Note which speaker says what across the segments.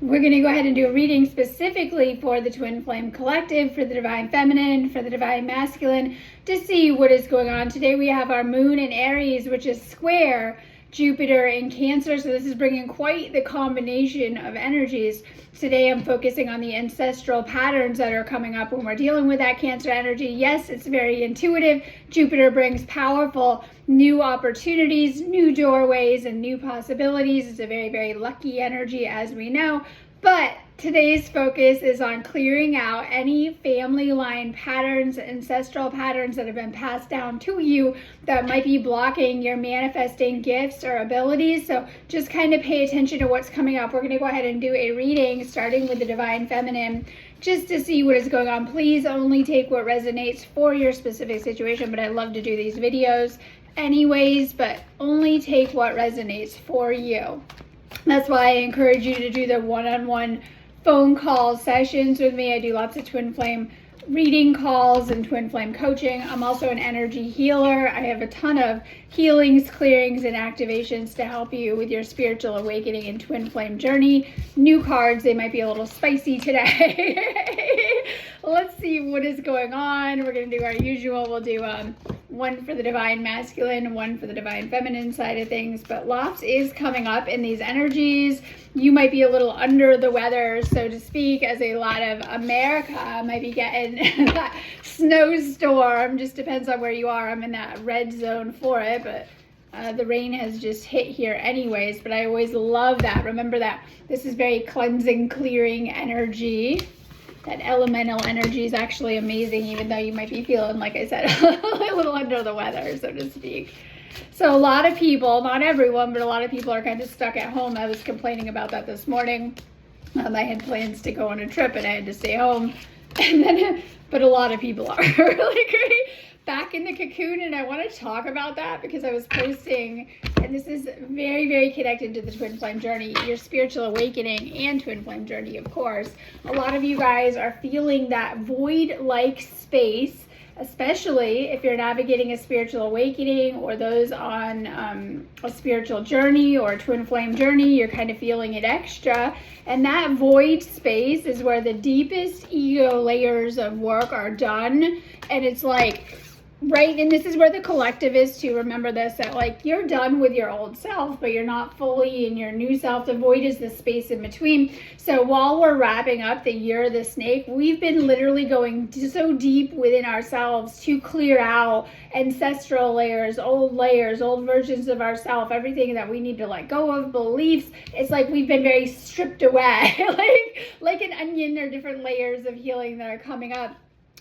Speaker 1: We're going to go ahead and do a reading specifically for the Twin Flame Collective, for the Divine Feminine, for the Divine Masculine, to see what is going on. Today we have our Moon in Aries, which is square Jupiter in Cancer, so this is bringing quite the combination of energies. Today I'm focusing on the ancestral patterns that are coming up when we're dealing with that Cancer energy. Yes, it's very intuitive. Jupiter brings powerful new opportunities, new doorways, and new possibilities. It's a very, very lucky energy, as we know. But today's focus is on clearing out any family line patterns, ancestral patterns that have been passed down to you that might be blocking your manifesting gifts or abilities. So just kind of pay attention to what's coming up. We're going to go ahead and do a reading starting with the Divine Feminine just to see what is going on. Please only take what resonates for your specific situation, but I love to do these videos anyways, but only take what resonates for you. That's why I encourage you to do the one-on-one phone call sessions with me. I do lots of twin flame reading calls and twin flame coaching. I'm also an energy healer. I have a ton of healings, clearings, and activations to help you with your spiritual awakening and twin flame journey. New cards, they might be a little spicy today. Let's see what is going on. We're going to do our usual. We'll do one for the Divine Masculine, one for the Divine Feminine side of things. But lots is coming up in these energies. You might be a little under the weather, so to speak, as a lot of America might be getting that snowstorm. Just depends on where you are. I'm in that red zone for it, but the rain has just hit here anyways. But I always love that. Remember that this is very cleansing, clearing energy. That elemental energy is actually amazing, even though you might be feeling, like I said, a little under the weather, so to speak. So a lot of people, not everyone, but a lot of people are kind of stuck at home. I was complaining about that this morning. I had plans to go on a trip and I had to stay home. And then, but a lot of people are really great back in the cocoon, and I want to talk about that because I was posting, and this is very, very connected to the twin flame journey, your spiritual awakening and twin flame journey, of course. A lot of you guys are feeling that void-like space, especially if you're navigating a spiritual awakening or those on a spiritual journey or a twin flame journey. You're kind of feeling it extra, and that void space is where the deepest ego layers of work are done. And it's like, right, and this is where the collective is too. Remember this, that like you're done with your old self, but you're not fully in your new self. The void is the space in between. So while we're wrapping up the year of the snake, we've been literally going so deep within ourselves to clear out ancestral layers, old versions of ourself, everything that we need to let go of, beliefs. It's like we've been very stripped away, like an onion, or different layers of healing that are coming up,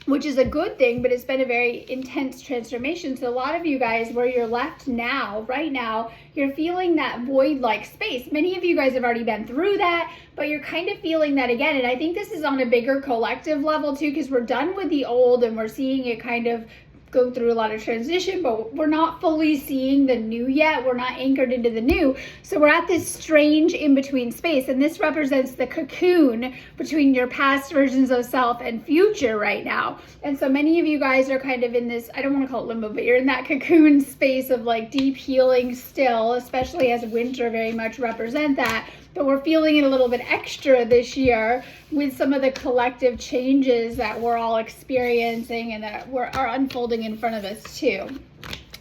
Speaker 1: which is a good thing, but it's been a very intense transformation. So a lot of you guys, where you're left now, right now, you're feeling that void-like space. Many of you guys have already been through that, but you're kind of feeling that again. And I think this is on a bigger collective level too, because we're done with the old and we're seeing it kind of go through a lot of transition, but we're not fully seeing the new yet. We're not anchored into the new. So we're at this strange in-between space, and this represents the cocoon between your past versions of self and future right now. And so many of you guys are kind of in this, I don't want to call it limbo, but you're in that cocoon space of like deep healing still, especially as winter very much represent that. But we're feeling it a little bit extra this year with some of the collective changes that we're all experiencing and that are unfolding in front of us too.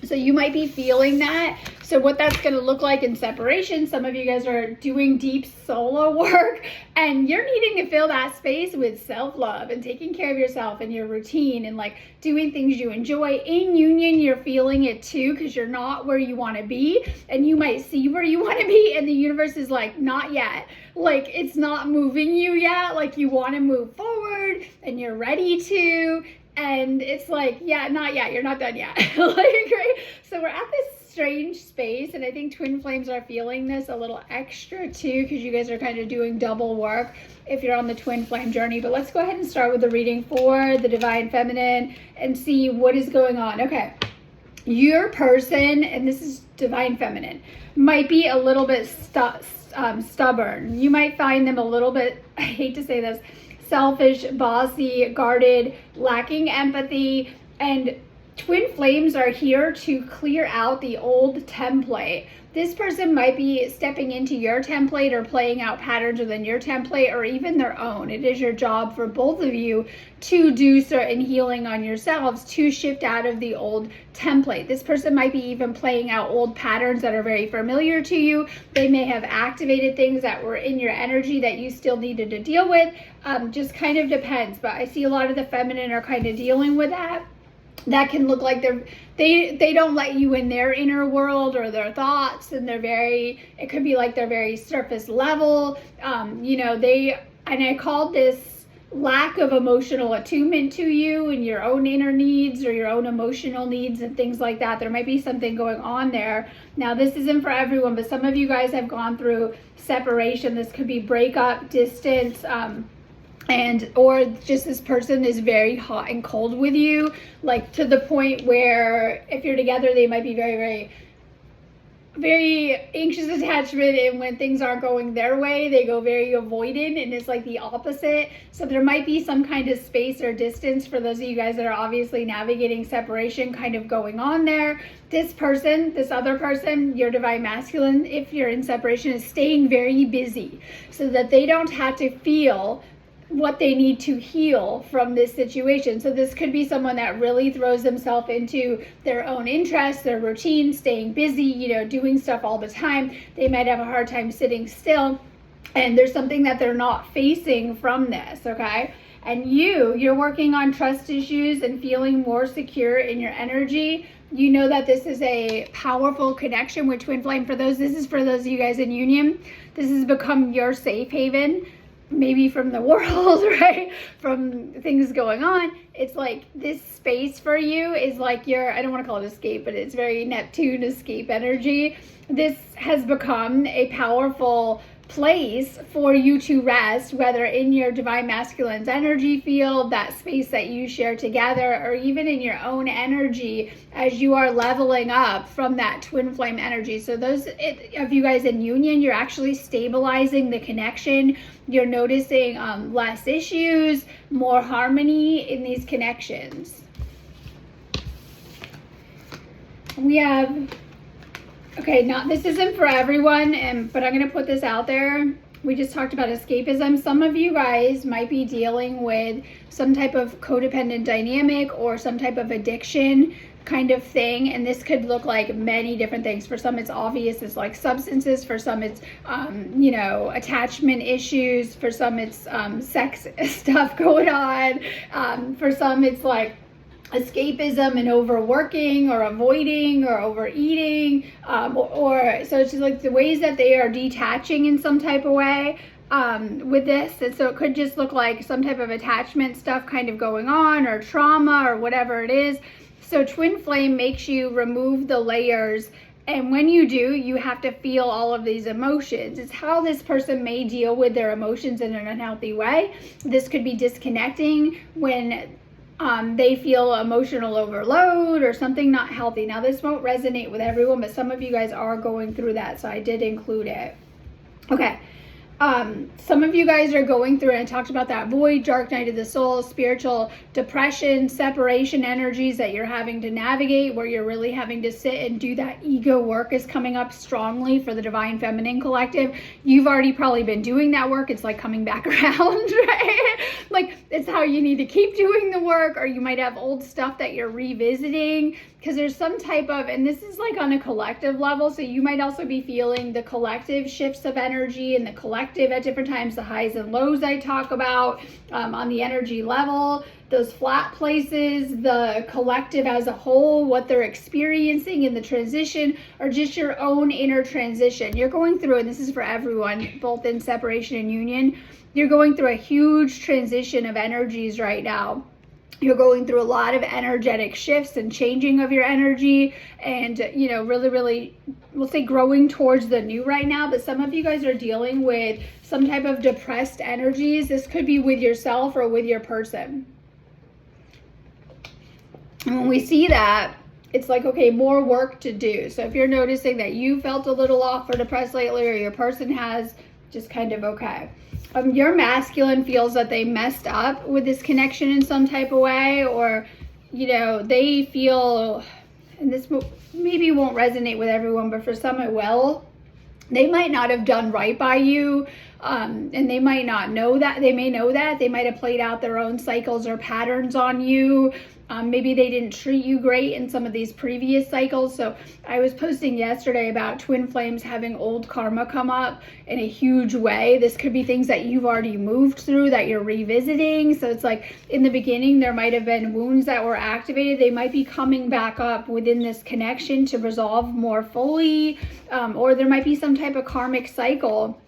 Speaker 1: So you might be feeling that. So what that's going to look like in separation, some of you guys are doing deep solo work and you're needing to fill that space with self-love and taking care of yourself and your routine and like doing things you enjoy. In union, you're feeling it too, because you're not where you want to be, and you might see where you want to be, and the universe is like, not yet. Like it's not moving you yet. Like you want to move forward and you're ready to. And it's like, yeah, not yet. You're not done yet. Like, right? So we're at this strange space, and I think twin flames are feeling this a little extra too, because you guys are kind of doing double work if you're on the twin flame journey. But let's go ahead and start with the reading for the Divine Feminine and see what is going on. Okay. Your person, and this is Divine Feminine, might be a little bit stubborn. You might find them a little bit, I hate to say this, selfish, bossy, guarded, lacking empathy, and Twin flames are here to clear out the old template. This person might be stepping into your template or playing out patterns within your template or even their own. It is your job for both of you to do certain healing on yourselves to shift out of the old template. This person might be even playing out old patterns that are very familiar to you. They may have activated things that were in your energy that you still needed to deal with. Just kind of depends, but I see a lot of the feminine are kind of dealing with that. That can look like they don't let you in their inner world or their thoughts, and it could be like they're very surface level. And I called this lack of emotional attunement to you and your own inner needs or your own emotional needs and things like that. There might be something going on there. Now, this isn't for everyone, but some of you guys have gone through separation. This could be breakup, distance, or just this person is very hot and cold with you, like to the point where if you're together, they might be very, very, very anxious attachment, and when things aren't going their way, they go very avoidant, and it's like the opposite. So there might be some kind of space or distance for those of you guys that are obviously navigating separation kind of going on there. This other person, your divine masculine, if you're in separation, is staying very busy so that they don't have to feel what they need to heal from this situation. So this could be someone that really throws themselves into their own interests, their routine, staying busy, doing stuff all the time. They might have a hard time sitting still, and there's something that they're not facing from this, okay? And you're working on trust issues and feeling more secure in your energy. You know that this is a powerful connection with twin flame. This is for those of you guys in union. This has become your safe haven, maybe from the world, right? From things going on. It's like this space for you is like I don't want to call it escape, but it's very Neptune escape energy. This has become a powerful place for you to rest, whether in your divine masculine's energy field, that space that you share together, or even in your own energy as you are leveling up from that twin flame energy. So those of you guys in union, you're actually stabilizing the connection. You're noticing less issues, more harmony in these connections. We have okay, now this isn't for everyone, but I'm going to put this out there. We just talked about escapism. Some of you guys might be dealing with some type of codependent dynamic or some type of addiction kind of thing, and this could look like many different things. For some it's obvious, it's like substances. For some it's attachment issues. For some it's sex stuff going on. For some it's like escapism and overworking or avoiding or overeating, or so it's just like the ways that they are detaching in some type of way with this. And so it could just look like some type of attachment stuff kind of going on, or trauma, or whatever it is. So twin flame makes you remove the layers, and when you do, you have to feel all of these emotions. It's how this person may deal with their emotions in an unhealthy way. This could be disconnecting when they feel emotional overload or something not healthy. Now, this won't resonate with everyone, but some of you guys are going through that, so I did include it. Okay. Some of you guys are going through, and I talked about that void, dark night of the soul, spiritual depression, separation energies that you're having to navigate, where you're really having to sit and do that ego work is coming up strongly for the Divine Feminine Collective. You've already probably been doing that work. It's like coming back around, right? Like it's how you need to keep doing the work, or you might have old stuff that you're revisiting, because there's some type of, and this is like on a collective level, so you might also be feeling the collective shifts of energy and the collective at different times, the highs and lows I talk about on the energy level, those flat places, the collective as a whole, what they're experiencing in the transition, or just your own inner transition. You're going through, and this is for everyone, both in separation and union, you're going through a huge transition of energies right now. You're going through a lot of energetic shifts and changing of your energy, and really, really, we'll say growing towards the new right now. But some of you guys are dealing with some type of depressed energies. This could be with yourself or with your person. And when we see that, it's like, okay, more work to do. So if you're noticing that you felt a little off or depressed lately, or your person has, just kind of okay. Your masculine feels that they messed up with this connection in some type of way, or they feel, and this maybe won't resonate with everyone, but for some it will. They might not have done right by you, and they might not know that. They may know that. They might have played out their own cycles or patterns on you. Maybe they didn't treat you great in some of these previous cycles. So I was posting yesterday about twin flames having old karma come up in a huge way. This could be things that you've already moved through that you're revisiting. So it's like in the beginning, there might have been wounds that were activated. They might be coming back up within this connection to resolve more fully, or there might be some type of karmic cycle.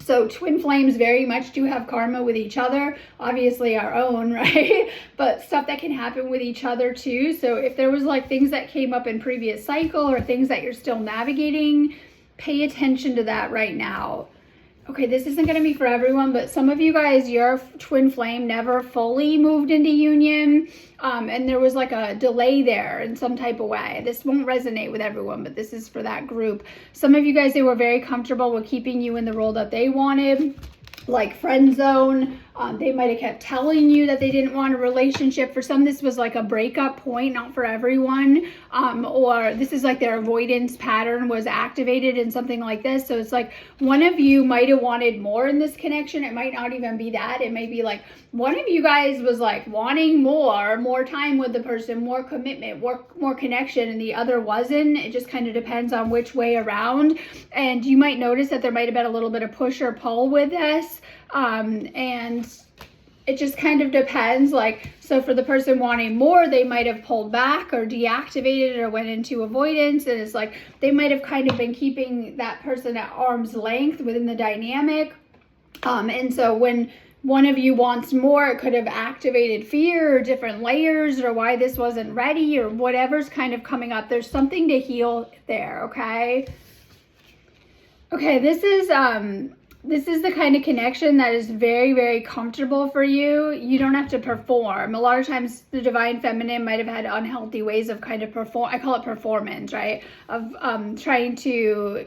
Speaker 1: So twin flames very much do have karma with each other, obviously our own, right? But stuff that can happen with each other too. So if there was like things that came up in previous cycle or things that you're still navigating, pay attention to that right now. Okay, this isn't going to be for everyone, but some of you guys, your twin flame never fully moved into union, and there was like a delay there in some type of way. This won't resonate with everyone, but this is for that group. Some of you guys, they were very comfortable with keeping you in the role that they wanted, like friend zone. They might have kept telling you that they didn't want a relationship. For some, this was like a breakup point, not for everyone. Or this is like their avoidance pattern was activated in something like this. So it's like one of you might have wanted more in this connection. It might not even be that. It may be like one of you guys was like wanting more time with the person, more commitment, more connection, and the other wasn't. It just kind of depends on which way around. And you might notice that there might have been a little bit of push or pull with this. And it just kind of depends. Like, so for the person wanting more, they might have pulled back or deactivated or went into avoidance. And it's like they might have kind of been keeping that person at arm's length within the dynamic. And so when one of you wants more, it could have activated fear or different layers or why this wasn't ready or whatever's kind of coming up. There's something to heal there, okay? Okay, this is the kind of connection that is very, very comfortable for you. You don't have to perform. A lot of times the divine feminine might have had unhealthy ways of kind of perform. I call it performance, right? Of trying to,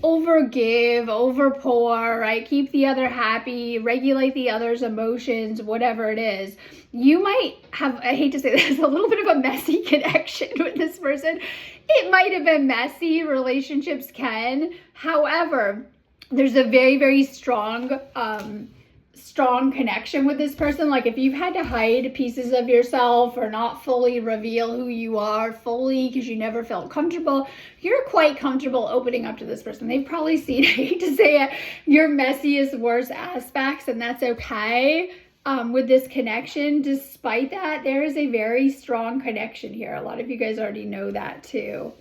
Speaker 1: overgive, overpour, right? Keep the other happy, regulate the other's emotions, whatever it is. You might have, I hate to say this, a little bit of a messy connection with this person. It might have been messy. Relationships can. However, there's a very, very strong connection with this person. Like if you've had to hide pieces of yourself or not fully reveal who you are fully because you never felt comfortable, you're quite comfortable opening up to this person. They've probably seen, I hate to say it, your messiest, worst aspects, and that's okay. With this connection, despite that, there is a very strong connection here. A lot of you guys already know that too.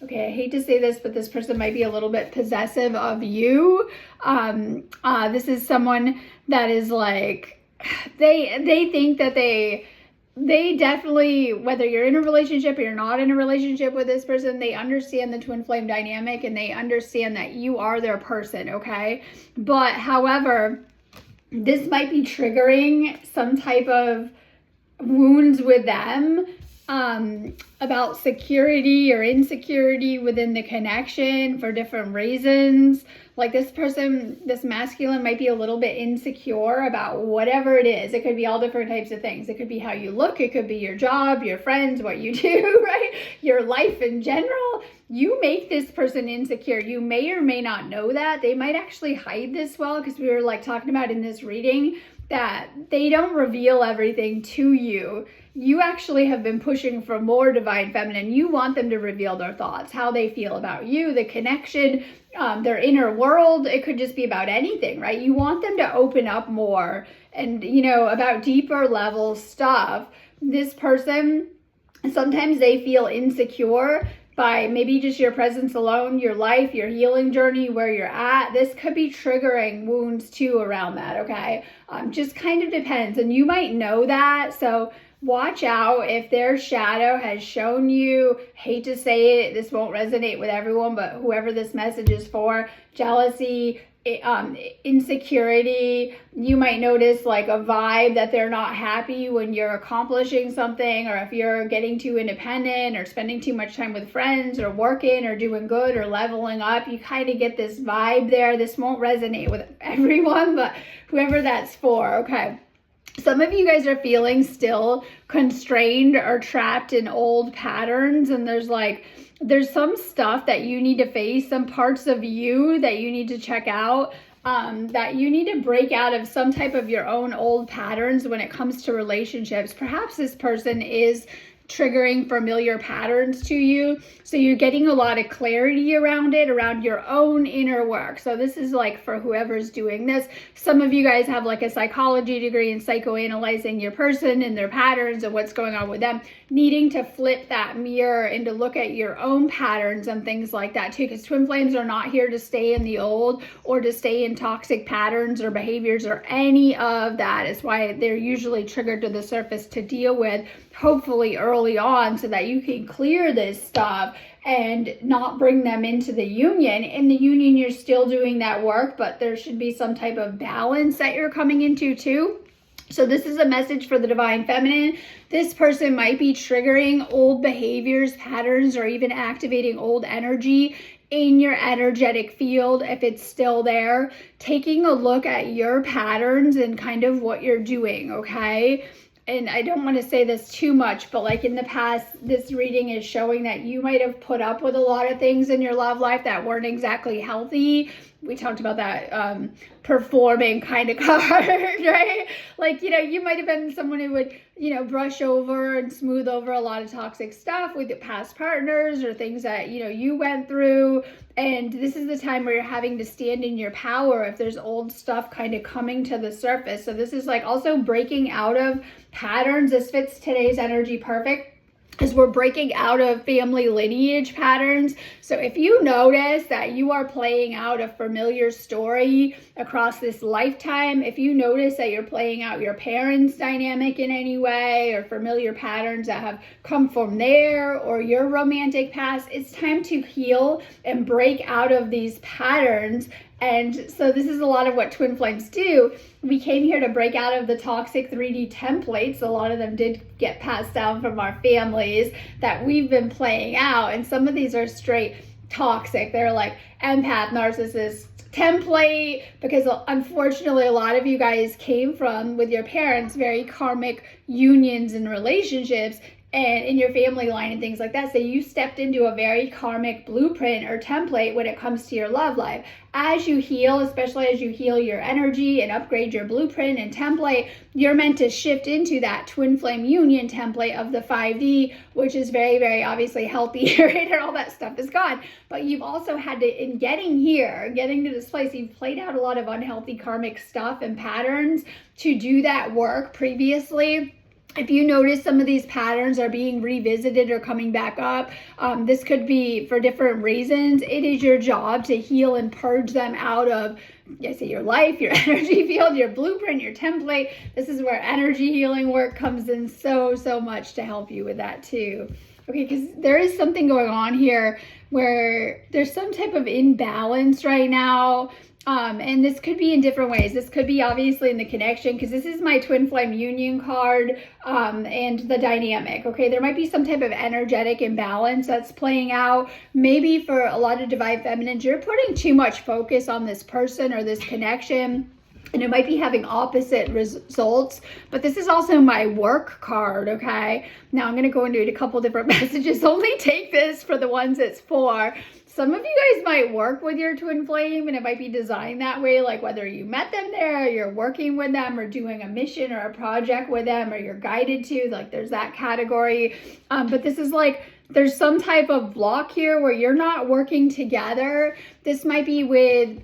Speaker 1: Okay, I hate to say this, but this person might be a little bit possessive of you. This is someone that is like, they think that they definitely, whether you're in a relationship or you're not in a relationship with this person, they understand the twin flame dynamic and they understand that you are their person, okay? But however, this might be triggering some type of wounds with them. About security or insecurity within the connection for different reasons. Like this person, this masculine might be a little bit insecure about whatever it is. It could be all different types of things. It could be how you look. It could be your job, your friends, what you do, right? Your life in general. You make this person insecure. You may or may not know that. They might actually hide this well, because we were like talking about in this reading that they don't reveal everything to you. You actually have been pushing for more divine feminine. You want them to reveal their thoughts, how they feel about you, the connection, their inner world. It could just be about anything, right? You want them to open up more and, about deeper level stuff. This person, sometimes they feel insecure by maybe just your presence alone, your life, your healing journey, where you're at. This could be triggering wounds too around that, okay? Just kind of depends. And you might know that. So watch out if their shadow has shown you, hate to say it, this won't resonate with everyone, but whoever this message is for, jealousy, insecurity. You might notice like a vibe that they're not happy when you're accomplishing something, or if you're getting too independent or spending too much time with friends or working or doing good or leveling up. You kind of get this vibe there. This won't resonate with everyone, but whoever that's for, okay. Some of you guys are feeling still constrained or trapped in old patterns, and there's some stuff that you need to face, some parts of you that you need to check out, that you need to break out of some type of your own old patterns when it comes to relationships. Perhaps this person is triggering familiar patterns to you, so you're getting a lot of clarity around it, around your own inner work. So this is like for whoever's doing this. Some of you guys have like a psychology degree in psychoanalyzing your person and their patterns and what's going on with them, needing to flip that mirror and to look at your own patterns and things like that too, because twin flames are not here to stay in the old or to stay in toxic patterns or behaviors or any of that. It's why they're usually triggered to the surface to deal with, hopefully early on, so that you can clear this stuff and not bring them into the union. In the union, you're still doing that work, but there should be some type of balance that you're coming into too. So this is a message for the Divine Feminine. This person might be triggering old behaviors, patterns, or even activating old energy in your energetic field if it's still there. Taking a look at your patterns and kind of what you're doing, okay? And I don't want to say this too much, but like in the past, this reading is showing that you might have put up with a lot of things in your love life that weren't exactly healthy. We talked about that performing kind of card, right? Like, you might have been someone who would, brush over and smooth over a lot of toxic stuff with your past partners or things that, you went through. And this is the time where you're having to stand in your power if there's old stuff kind of coming to the surface. So this is like also breaking out of patterns. This fits today's energy perfect, because we're breaking out of family lineage patterns. So if you notice that you are playing out a familiar story across this lifetime, if you notice that you're playing out your parents' dynamic in any way, or familiar patterns that have come from there, or your romantic past, it's time to heal and break out of these patterns. And so this is a lot of what twin flames do. We came here to break out of the toxic 3D templates. A lot of them did get passed down from our families that we've been playing out. And some of these are straight toxic. They're like empath, narcissist template, because unfortunately a lot of you guys came from, with your parents, very karmic unions and relationships, and in your family line and things like that. So you stepped into a very karmic blueprint or template when it comes to your love life. As you heal, especially as you heal your energy and upgrade your blueprint and template, you're meant to shift into that twin flame union template of the 5D, which is very, very obviously healthy, right? And all that stuff is gone. But you've also had to, in getting here, getting to this place, you've played out a lot of unhealthy karmic stuff and patterns to do that work previously. If you notice some of these patterns are being revisited or coming back up, this could be for different reasons. It is your job to heal and purge them out of, your life, your energy field, your blueprint, your template. This is where energy healing work comes in so much to help you with that too. Okay, because there is something going on here where there's some type of imbalance right now. And this could be in different ways. This could be obviously in the connection, because this is my twin flame union card, and the dynamic. Okay, there might be some type of energetic imbalance that's playing out. Maybe for a lot of divine feminines, you're putting too much focus on this person or this connection, and it might be having opposite results. But this is also my work card, okay? Now I'm going to go into a couple different messages. Only take this for the ones it's for. Some of you guys might work with your twin flame, and it might be designed that way, like whether you met them there, or you're working with them, or doing a mission or a project with them, or you're guided to, like there's that category. But this is like, there's some type of block here where you're not working together. This might be with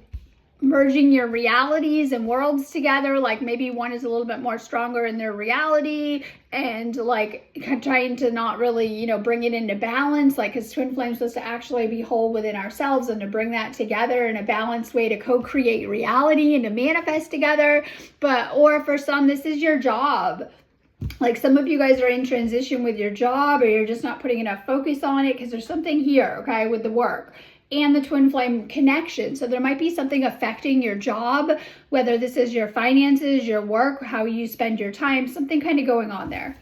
Speaker 1: merging your realities and worlds together. Like maybe one is a little bit more stronger in their reality and like trying to not really, bring it into balance. Like, because twin flames supposed to actually be whole within ourselves, and to bring that together in a balanced way to co-create reality and to manifest together. Or for some, this is your job. Like some of you guys are in transition with your job, or you're just not putting enough focus on it because there's something here, okay, with the work and the twin flame connection. So there might be something affecting your job, whether this is your finances, your work, how you spend your time, something kind of going on there.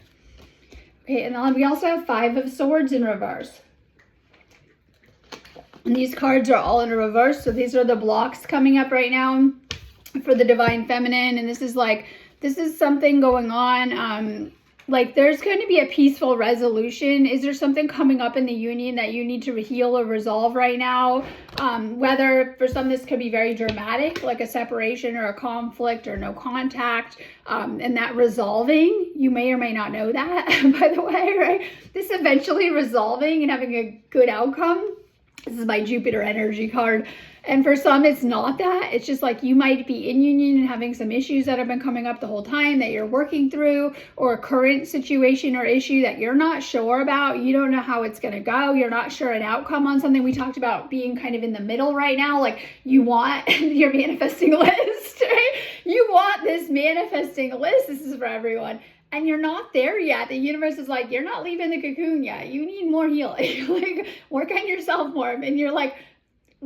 Speaker 1: Okay, and then we also have 5 of Swords in reverse. And these cards are all in reverse. So these are the blocks coming up right now for the divine feminine. And this is like This is something going on. Like there's going to be a peaceful resolution. Is there something coming up in the union that you need to heal or resolve right now? Whether for some this could be very dramatic, like a separation or a conflict or no contact, and that resolving, you may or may not know that, by the way, right? This eventually resolving and having a good outcome. This is my Jupiter energy card. And for some, it's not that. It's just like you might be in union and having some issues that have been coming up the whole time that you're working through, or a current situation or issue that you're not sure about. You don't know how it's going to go. You're not sure an outcome on something. We talked about being kind of in the middle right now. Like you want your manifesting list, right? You want this manifesting list. This is for everyone. And you're not there yet. The universe is like, you're not leaving the cocoon yet. You need more healing. Like work on yourself more. And you're like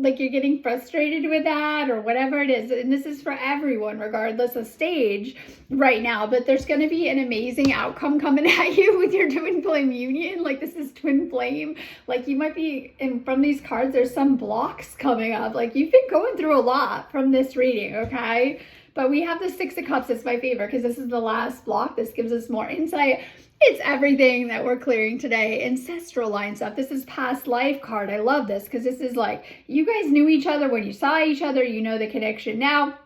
Speaker 1: you're getting frustrated with that or whatever it is. And this is for everyone, regardless of stage right now. But there's going to be an amazing outcome coming at you with your twin flame union. Like this is twin flame. Like you might be, and from these cards, there's some blocks coming up. Like you've been going through a lot from this reading, okay? But we have the Six of Cups. It's my favorite because this is the last block. This gives us more insight. It's everything that we're clearing today. Ancestral line stuff. This is past life card. I love this because this is like you guys knew each other when you saw each other. You know the connection now.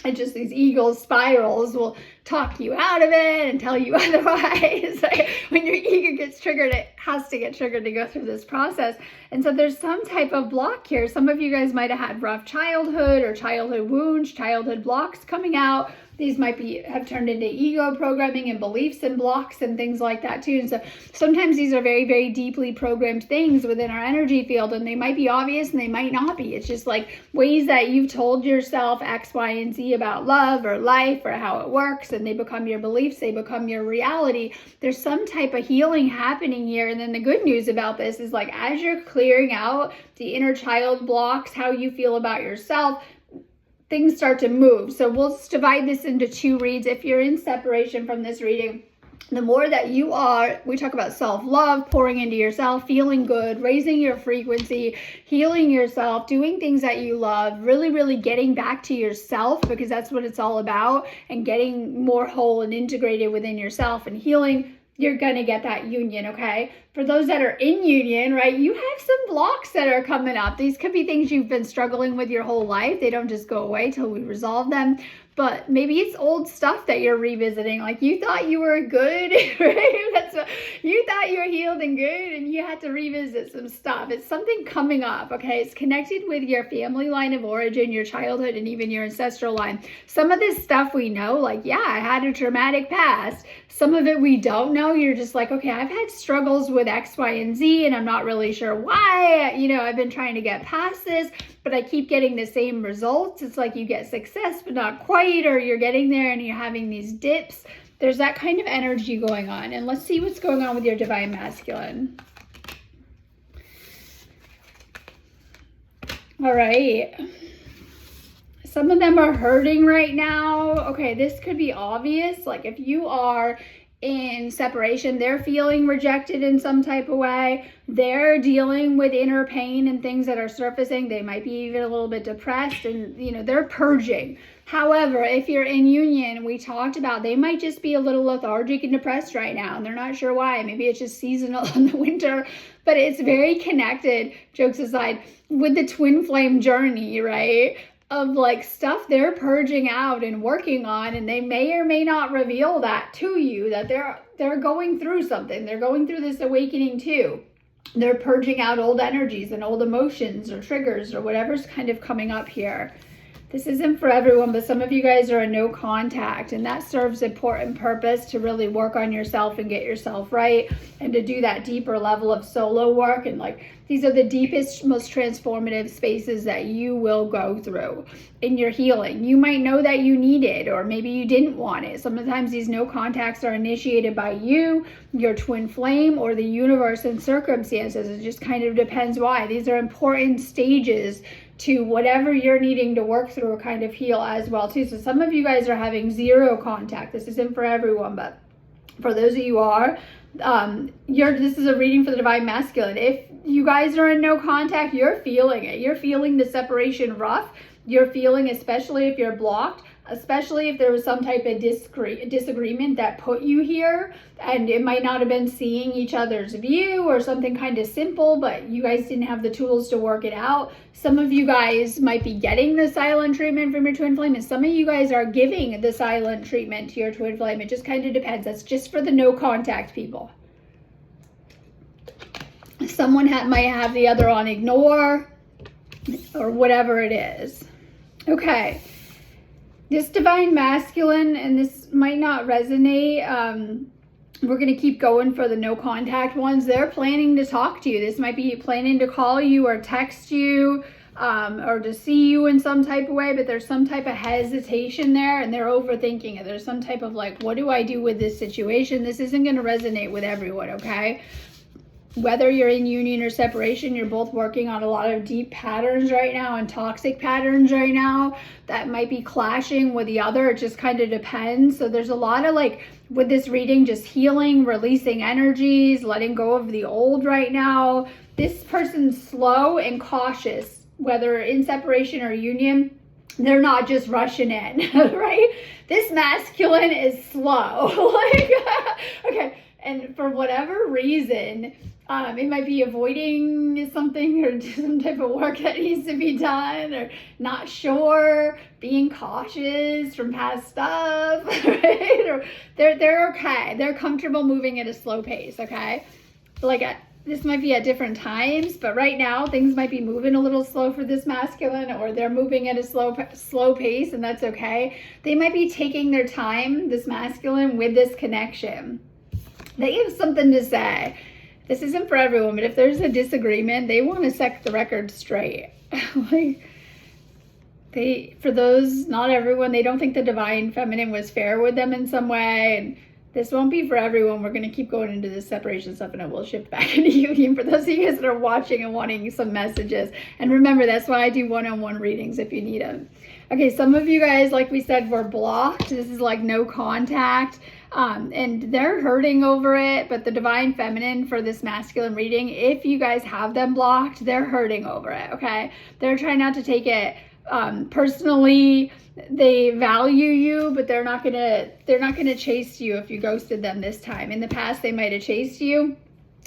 Speaker 1: And just these eagle spirals will talk you out of it and tell you otherwise. Like when your ego gets triggered, it has to get triggered to go through this process. And so there's some type of block here. Some of you guys might have had rough childhood or childhood wounds, childhood blocks coming out. These might have turned into ego programming and beliefs and blocks and things like that too. And so sometimes these are very, very deeply programmed things within our energy field, and they might be obvious and they might not be. It's just like ways that you've told yourself X, Y, and Z about love or life or how it works, and they become your beliefs, they become your reality. There's some type of healing happening here. And then the good news about this is like as you're clearing out the inner child blocks, how you feel about yourself, things start to move. So we'll just divide this into two reads. If you're in separation from this reading, the more that you are, we talk about self-love, pouring into yourself, feeling good, raising your frequency, healing yourself, doing things that you love, really, really getting back to yourself, because that's what it's all about, and getting more whole and integrated within yourself and healing. You're going to get that union, okay? For those that are in union, right, you have some blocks that are coming up. These could be things you've been struggling with your whole life. They don't just go away till we resolve them. But maybe it's old stuff that you're revisiting. Like you thought you were good, right? You thought you were healed and good, and you had to revisit some stuff. It's something coming up, okay? It's connected with your family line of origin, your childhood, and even your ancestral line. Some of this stuff we know, like, yeah, I had a traumatic past. Some of it we don't know. You're just like, okay, I've had struggles with X, Y, and Z, and I'm not really sure why. I've been trying to get past this, but I keep getting the same results. It's like you get success, but not quite, or you're getting there and you're having these dips. There's that kind of energy going on. And let's see what's going on with your divine masculine. All right. Some of them are hurting right now. Okay, this could be obvious. Like if you are in separation, they're feeling rejected in some type of way. They're dealing with inner pain and things that are surfacing. They might be even a little bit depressed, and they're purging. However, if you're in union, we talked about they might just be a little lethargic and depressed right now, and they're not sure why. Maybe it's just seasonal in the winter, but it's very connected, jokes aside, with the twin flame journey, right? Of like stuff they're purging out and working on, and they may or may not reveal that to you, that they're going through something. They're going through this awakening too. They're purging out old energies and old emotions or triggers or whatever's kind of coming up here. This isn't for everyone, but some of you guys are in no contact, and that serves important purpose to really work on yourself and get yourself right, and to do that deeper level of solo work. And like these are the deepest, most transformative spaces that you will go through in your healing. You might know that you need it, or maybe you didn't want it. Sometimes these no contacts are initiated by you, your twin flame, or the universe and circumstances. It just kind of depends why. These are important stages to whatever you're needing to work through or kind of heal as well too. So some of you guys are having zero contact. This isn't for everyone, but for those of you are, this is a reading for the divine masculine. If you guys are in no contact, you're feeling it. You're feeling the separation rough. You're feeling, especially if you're blocked, especially if there was some type of disagreement that put you here, and it might not have been seeing each other's view or something kind of simple, but you guys didn't have the tools to work it out. Some of you guys might be getting the silent treatment from your twin flame, and some of you guys are giving the silent treatment to your twin flame. It just kind of depends. That's just for the no contact people. Someone might have the other on ignore or whatever it is. Okay. This divine masculine, and this might not resonate, we're going to keep going for the no contact ones. They're planning to talk to you. This might be planning to call you or text you, or to see you in some type of way, but there's some type of hesitation there, and they're overthinking it. There's some type of like, what do I do with this situation? This isn't going to resonate with everyone, okay? Whether you're in union or separation, you're both working on a lot of deep patterns right now and toxic patterns right now that might be clashing with the other. It just kind of depends. So there's a lot of like, with this reading, just healing, releasing energies, letting go of the old right now. This person's slow and cautious, whether in separation or union. They're not just rushing in, right? This masculine is slow. Like, okay. And for whatever reason, it might be avoiding something or some type of work that needs to be done, or not sure, being cautious from past stuff, right? Or they're okay. They're comfortable moving at a slow pace, okay? Like this might be at different times, but right now things might be moving a little slow for this masculine, or they're moving at a slow pace, and that's okay. They might be taking their time, this masculine, with this connection. They have something to say. This isn't for everyone, but if there's a disagreement, they want to set the record straight. Like, for those, not everyone, they don't think the divine feminine was fair with them in some way. And this won't be for everyone. We're going to keep going into this separation stuff, and it will shift back into union for those of you guys that are watching and wanting some messages. And remember, that's why I do one-on-one readings if you need them. Okay, some of you guys, like we said, were blocked. This is like no contact. And they're hurting over it, but the divine feminine for this masculine reading, if you guys have them blocked, they're hurting over it, okay? They're trying not to take it personally. They value you, but they're not gonna chase you if you ghosted them this time. In the past, they might have chased you.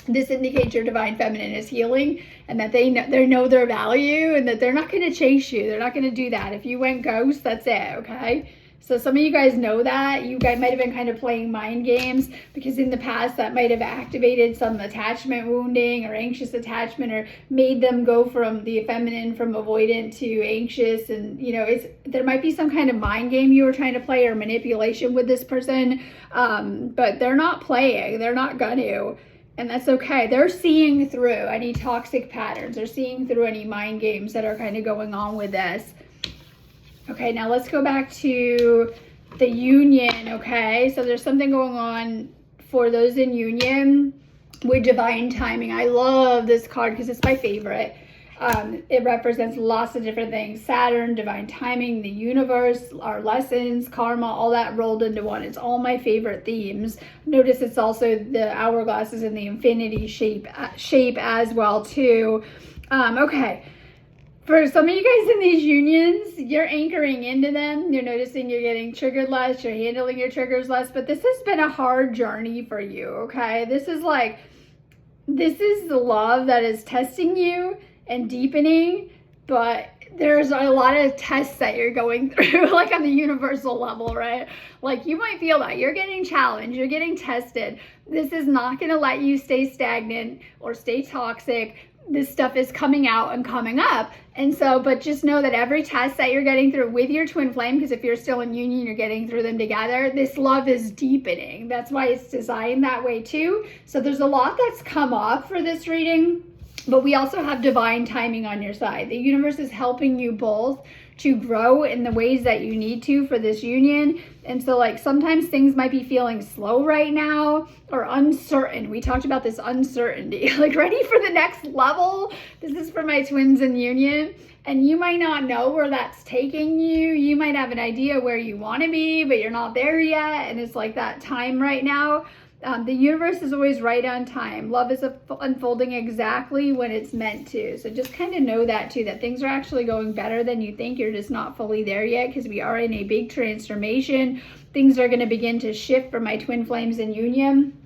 Speaker 1: This indicates your divine feminine is healing, and that they know their value, and that they're not gonna chase you. They're not gonna do that. If you went ghost, that's it, okay? So some of you guys know that. You guys might have been kind of playing mind games, because in the past that might have activated some attachment wounding or anxious attachment, or made them go from the feminine, from avoidant to anxious. And you know, there might be some kind of mind game you were trying to play, or manipulation with this person, but they're not playing. They're not gonna. And that's okay. They're seeing through any toxic patterns. They're seeing through any mind games that are kind of going on with this. Okay, now let's go back to the union, okay? So there's something going on for those in union with divine timing. I love this card because it's my favorite. It represents lots of different things. Saturn, divine timing, the universe, our lessons, karma, all that rolled into one. It's all my favorite themes. Notice it's also the hourglass is in the infinity shape as well too. Okay. For some of you guys in these unions, you're anchoring into them. You're noticing you're getting triggered less. You're handling your triggers less. But this has been a hard journey for you, okay? This is the love that is testing you and deepening. But there's a lot of tests that you're going through, like on the universal level, right? Like you might feel that you're getting challenged. You're getting tested. This is not going to let you stay stagnant or stay toxic. This stuff is coming out and coming up. And so, but just know that every test that you're getting through with your twin flame, because if you're still in union, you're getting through them together, this love is deepening. That's why it's designed that way too. So there's a lot that's come up for this reading, but we also have divine timing on your side. The universe is helping you both to grow in the ways that you need to for this union. And so like sometimes things might be feeling slow right now or uncertain. We talked about this uncertainty, like ready for the next level. This is for my twins in union. And you might not know where that's taking you. You might have an idea where you want to be, but you're not there yet. And it's like that time right now. The universe is always right on time. Love is unfolding exactly when it's meant to. So just kind of know that too, that things are actually going better than you think. You're just not fully there yet because we are in a big transformation. Things are going to begin to shift for my twin flames in union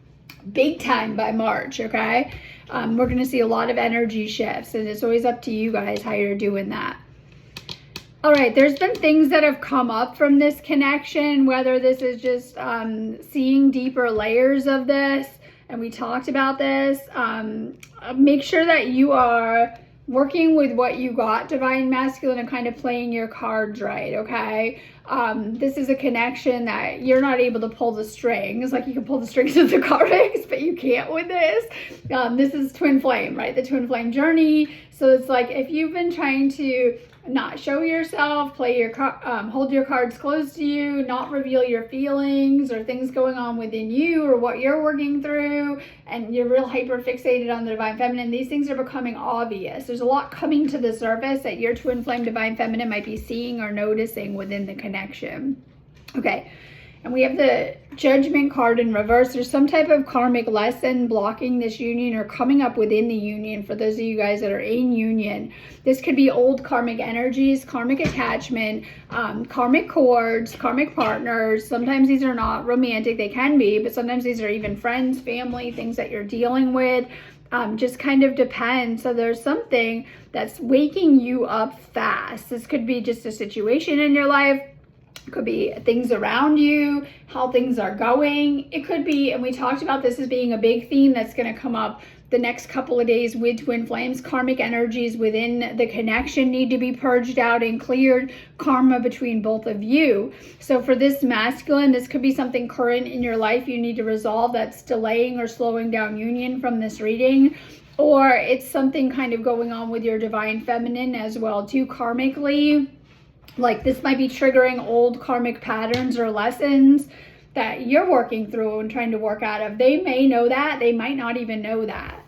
Speaker 1: big time by March, okay? We're going to see a lot of energy shifts, and it's always up to you guys how you're doing that. All right, there's been things that have come up from this connection, whether this is just seeing deeper layers of this, and we talked about this. Make sure that you are working with what you got, Divine Masculine, and kind of playing your cards right, okay? This is a connection that you're not able to pull the strings. Like, you can pull the strings of the karmics, but you can't with this. This is twin flame, right? The twin flame journey. So it's like, if you've been trying to not show yourself, play your hold your cards close to you, not reveal your feelings or things going on within you or what you're working through, and you're real hyper fixated on the Divine Feminine, these things are becoming obvious. There's a lot coming to the surface that your twin flame Divine Feminine might be seeing or noticing within the connection. Okay. And we have the Judgment card in reverse. There's some type of karmic lesson blocking this union or coming up within the union for those of you guys that are in union. This could be old karmic energies, karmic attachment, karmic cords, karmic partners. Sometimes these are not romantic. They can be, but sometimes these are even friends, family, things that you're dealing with. Just kind of depends. So there's something that's waking you up fast. This could be just a situation in your life. It could be things around you, how things are going. It could be, and we talked about this as being a big theme that's going to come up the next couple of days with twin flames. Karmic energies within the connection need to be purged out and cleared. Karma between both of you. So for this masculine, this could be something current in your life you need to resolve that's delaying or slowing down union from this reading. Or it's something kind of going on with your Divine Feminine as well too, karmically. Like, this might be triggering old karmic patterns or lessons that you're working through and trying to work out of. They may know that. They might not even know that.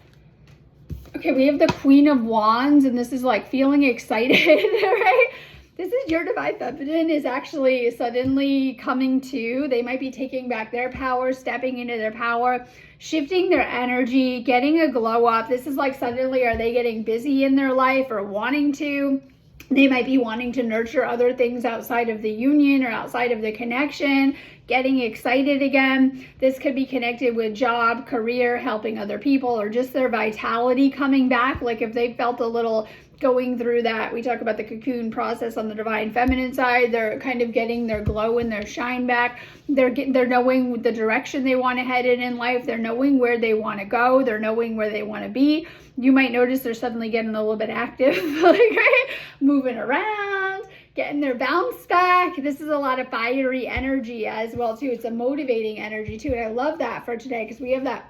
Speaker 1: Okay, we have the Queen of Wands, and this is like feeling excited, right? This is your Divine Feminine is actually suddenly coming to. They might be taking back their power, stepping into their power, shifting their energy, getting a glow up. This is like suddenly are they getting busy in their life or wanting to. They might be wanting to nurture other things outside of the union or outside of the connection, getting excited again. This could be connected with job, career, helping other people, or just their vitality coming back. Like if they felt a little going through that, we talk about the cocoon process on the Divine Feminine side, they're kind of getting their glow and their shine back. They're knowing the direction they want to head in life. They're knowing where they want to go. They're knowing where they want to be. You might notice they're suddenly getting a little bit active, like, right? Moving around, getting their bounce back. This is a lot of fiery energy as well too. It's a motivating energy too, and I love that for today because we have that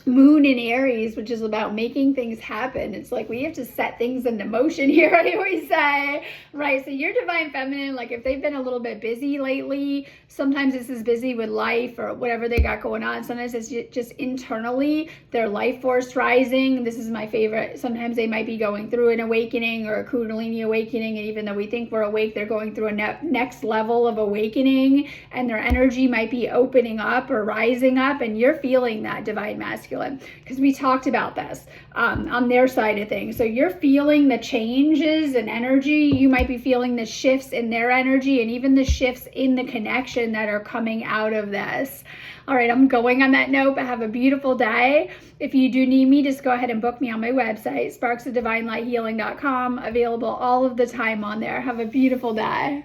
Speaker 1: Moon in Aries, which is about making things happen. It's like we have to set things into motion here, I always say, right? So your Divine Feminine, like if they've been a little bit busy lately, sometimes this is busy with life or whatever they got going on. Sometimes it's just internally their life force rising. This is my favorite. Sometimes they might be going through an awakening or a Kundalini awakening, and even though we think we're awake, they're going through a next level of awakening, and their energy might be opening up or rising up, and you're feeling that Divine Masculine. Because we talked about this on their side of things. So you're feeling the changes in energy. You might be feeling the shifts in their energy and even the shifts in the connection that are coming out of this. All right, I'm going on that note, but have a beautiful day. If you do need me, just go ahead and book me on my website, sparksofdivinelighealing.com. Available all of the time on there. Have a beautiful day.